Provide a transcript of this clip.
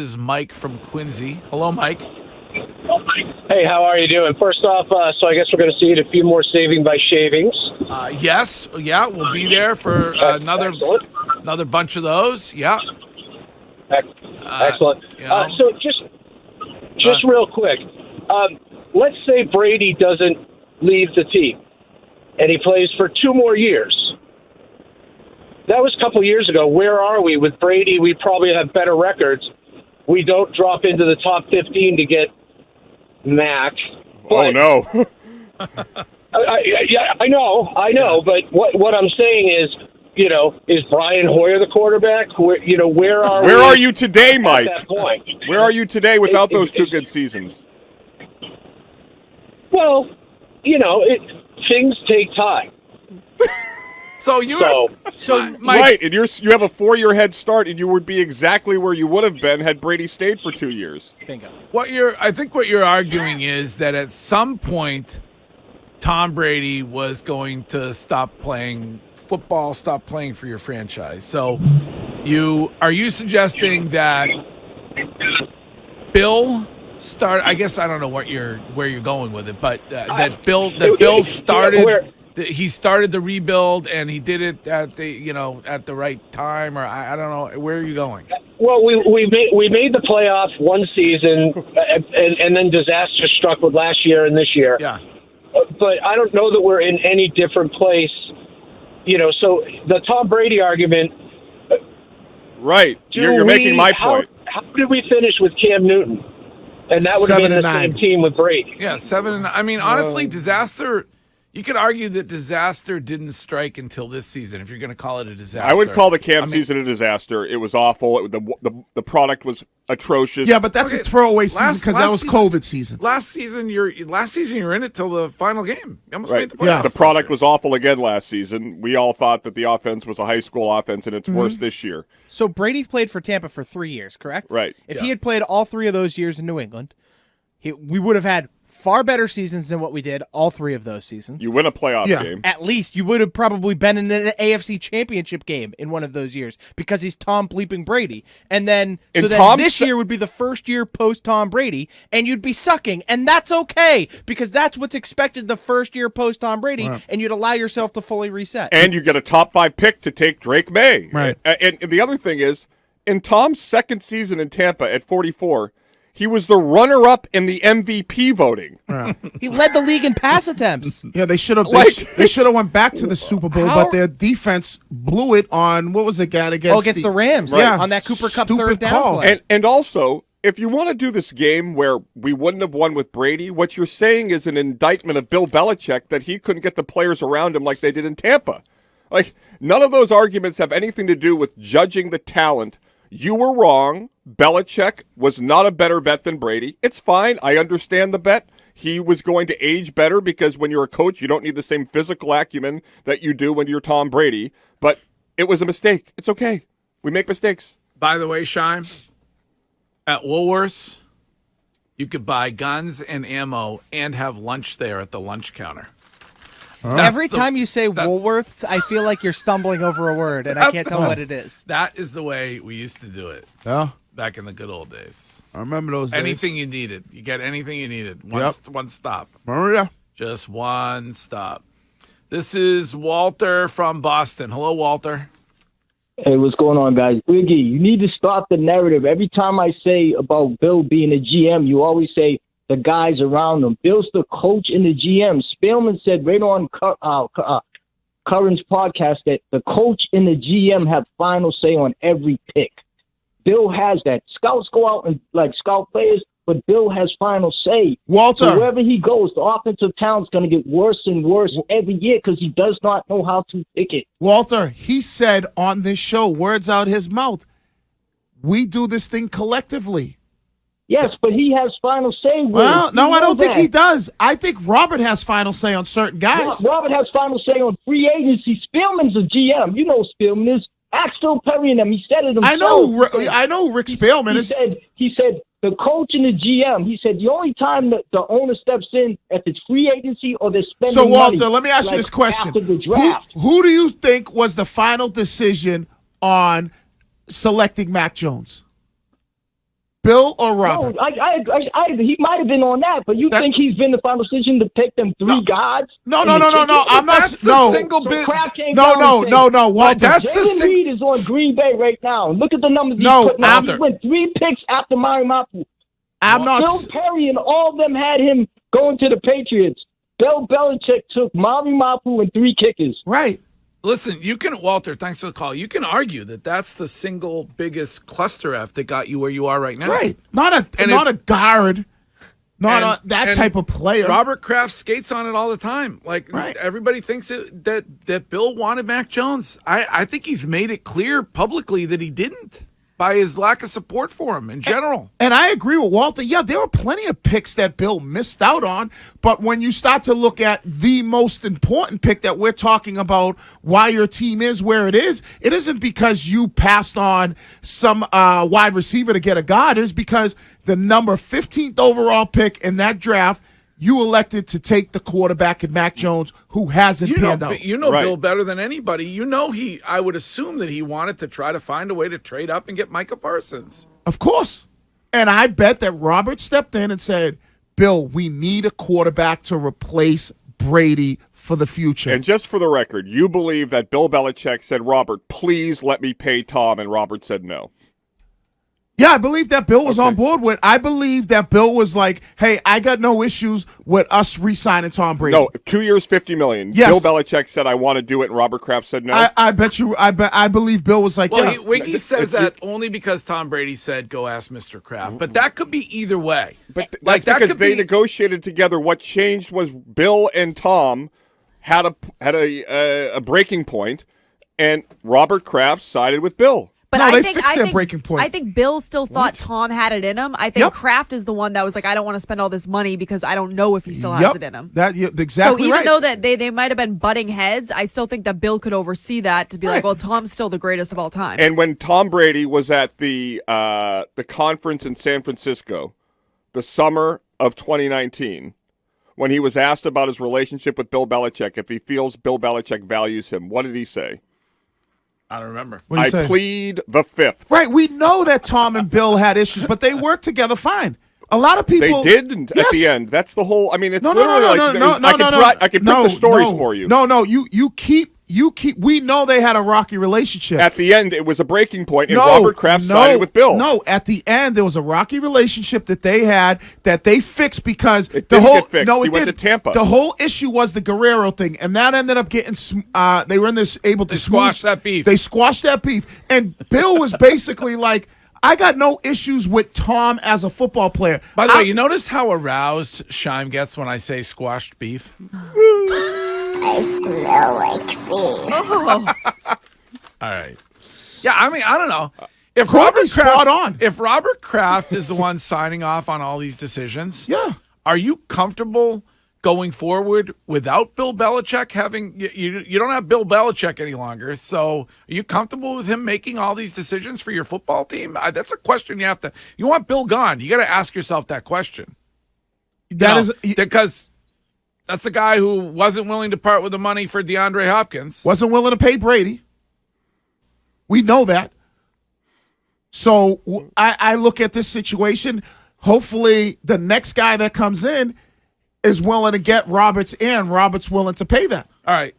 This is Mike from Quincy. Hello, Mike. Hey, how are you doing? First off, so I guess we're going to see a few more saving by shavings. Yes, yeah, we'll be there for another bunch of those. Yeah. Excellent. You know. So just real quick, let's say Brady doesn't leave the team, and he plays for 2 more years. That was a couple years ago. Where are we with Brady? We probably have better records. We don't drop into the top 15 to get Mac. Oh no! I know. But what I'm saying is, is Brian Hoyer the quarterback? Where are you today, Mike? At that point? Where are you today without those 2 good seasons? Well, things take time. So Mike, right, and you have a 4-year head start, and you would be exactly where you would have been had Brady stayed for 2 years. Bingo. I think what you're arguing is that at some point, Tom Brady was going to stop playing football, stop playing for your franchise. So, are you suggesting that Bill start? I guess I don't know where you're going with it, but that Bill started. He started the rebuild, and he did it at the right time, or I don't know. Where are you going? Well, we made the playoff one season, and then disaster struck with last year and this year. Yeah. But I don't know that we're in any different place. So the Tom Brady argument. Right. You're making my point. How did we finish with Cam Newton? And that would have been the same team with Brady. Yeah, 7-9. I mean, honestly, disaster. You could argue that disaster didn't strike until this season, if you're going to call it a disaster. I would call the Cam season a disaster. It was awful. The product was atrocious. Yeah, but that's a throwaway season because that was COVID season. Last season, you're in it till the final game. You almost made the playoffs. Yeah. The product was awful again last season. We all thought that the offense was a high school offense, and it's worse this year. So Brady played for Tampa for 3 years, correct? Right. If he had played all 3 of those years in New England, we would have had far better seasons than what we did all 3 of those seasons. You win a playoff game. At least you would have probably been in an AFC championship game in one of those years because he's Tom bleeping Brady. And then this year would be the first year post Tom Brady, and you'd be sucking. And that's okay because that's what's expected the first year post Tom Brady, and you'd allow yourself to fully reset. And you get a top 5 pick to take Drake May. Right. And the other thing is, in Tom's second season in Tampa at 44, he was the runner-up in the MVP voting. Yeah. He led the league in pass attempts. Yeah, they should have. They should have went back to the Super Bowl, but their defense blew it on what was it, guy against the Rams? Yeah, on that Cooper Kupp stupid third down call. play. And also, if you want to do this game where we wouldn't have won with Brady, what you're saying is an indictment of Bill Belichick that he couldn't get the players around him like they did in Tampa. Like, none of those arguments have anything to do with judging the talent. You were wrong. Belichick was not a better bet than Brady. It's fine. I understand the bet. He was going to age better because when you're a coach, you don't need the same physical acumen that you do when you're Tom Brady. But it was a mistake. It's okay. We make mistakes. By the way, Shime, at Woolworths, you could buy guns and ammo and have lunch there at the lunch counter. Every time you say Woolworths, I feel like you're stumbling over a word, and I can't tell what it is. That is the way we used to do it. Yeah. Back in the good old days. I remember those days. Anything you needed. You get anything you needed. One stop. Remember that? Just one stop. This is Walter from Boston. Hello, Walter. Hey, what's going on, guys? Wiggy, you need to stop the narrative. Every time I say about Bill being a GM, you always say the guys around him. Bill's the coach and the GM. Spielman said right on Curran's podcast that the coach and the GM have final say on every pick. Bill has that. Scouts go out and scout players, but Bill has final say. Walter. So wherever he goes, the offensive talent's going to get worse and worse every year because he does not know how to pick it. Walter, he said on this show, words out his mouth, we do this thing collectively. Yes, but he has final say. Well, no, I don't think he does. I think Robert has final say on certain guys. Robert has final say on free agency. Spielman's a GM. You know Spielman is. Ask Phil Perry and them. He said it himself. I know Rick Spielman is. He said the coach and the GM. He said the only time that the owner steps in if it's free agency or they're spending So, Walter, money, let me ask you this question. After the draft. Who do you think was the final decision on selecting Mac Jones? Bill or Robert? No, he might have been on that, but you think he's been the final decision to pick them three guys? No. I'm not. That's the single bit. No. Walter, that's the Jalen Reed is on Green Bay right now. Look at the numbers he's putting up. He went 3 picks after Marimapu. Bill Perry and all of them had him going to the Patriots. Bill Belichick took Marimapu and 3 kickers. Right. Listen, Walter, thanks for the call. You can argue that that's the single biggest cluster F that got you where you are right now. Right. Not a guard. Not that type of player. Robert Kraft skates on it all the time. Everybody thinks that Bill wanted Mac Jones. I think he's made it clear publicly that he didn't, by his lack of support for him in general. And I agree with Walter. Yeah, there were plenty of picks that Bill missed out on. But when you start to look at the most important pick that we're talking about, why your team is where it isn't because you passed on some wide receiver to get a guard. It is because the number 15th overall pick in that draft, you elected to take the quarterback in Mac Jones, who hasn't panned out. You know Bill better than anybody. You know I would assume that he wanted to try to find a way to trade up and get Micah Parsons. Of course. And I bet that Robert stepped in and said, Bill, we need a quarterback to replace Brady for the future. And just for the record, you believe that Bill Belichick said, Robert, please let me pay Tom, and Robert said no. Yeah, I believe that Bill was on board with. I believe that Bill was like, "Hey, I got no issues with us re-signing Tom Brady." No, 2 years, $50 million. Yes. Bill Belichick said, "I want to do it," and Robert Kraft said no. I bet you. I believe Bill was like, "Well, yeah." Wiggy says that only because Tom Brady said, "Go ask Mr. Kraft," but that could be either way. But that's because they negotiated together. What changed was Bill and Tom had a breaking point, and Robert Kraft sided with Bill. But no, I they fixed their breaking point. I think Bill still thought Tom had it in him. I think Kraft is the one that was like, I don't want to spend all this money because I don't know if he still has it in him. Exactly. So even though that they might have been butting heads, I still think that Bill could oversee that to be like, well, Tom's still the greatest of all time. And when Tom Brady was at the conference in San Francisco, the summer of 2019, when he was asked about his relationship with Bill Belichick, if he feels Bill Belichick values him, what did he say? I don't remember. I plead the fifth. Right. We know that Tom and Bill had issues, but they worked together fine. A lot of people. They didn't at the end. That's the whole. I mean, it's I can pick the stories for you. No. You keep. We know they had a rocky relationship. At the end, it was a breaking point, and Robert Kraft sided with Bill. No, at the end, there was a rocky relationship that they had that they fixed because it didn't get fixed. He went to Tampa. The whole issue was the Guerrero thing, and that ended up getting. They were able to squash that beef. They squashed that beef, and Bill was basically like, I got no issues with Tom as a football player. By the way, you notice how aroused Shime gets when I say squashed beef? I smell like beef. Oh. All right. Yeah, I mean, I don't know. If Robert Kraft is the one signing off on all these decisions, are you comfortable going forward without Bill Belichick having you don't have Bill Belichick any longer, so are you comfortable with him making all these decisions for your football team? That's a question you want Bill gone. You got to ask yourself that question. Because that's a guy who wasn't willing to part with the money for DeAndre Hopkins. Wasn't willing to pay Brady. We know that. So I look at this situation. Hopefully the next guy that comes in is willing to get Roberts in. Roberts willing to pay that. All right.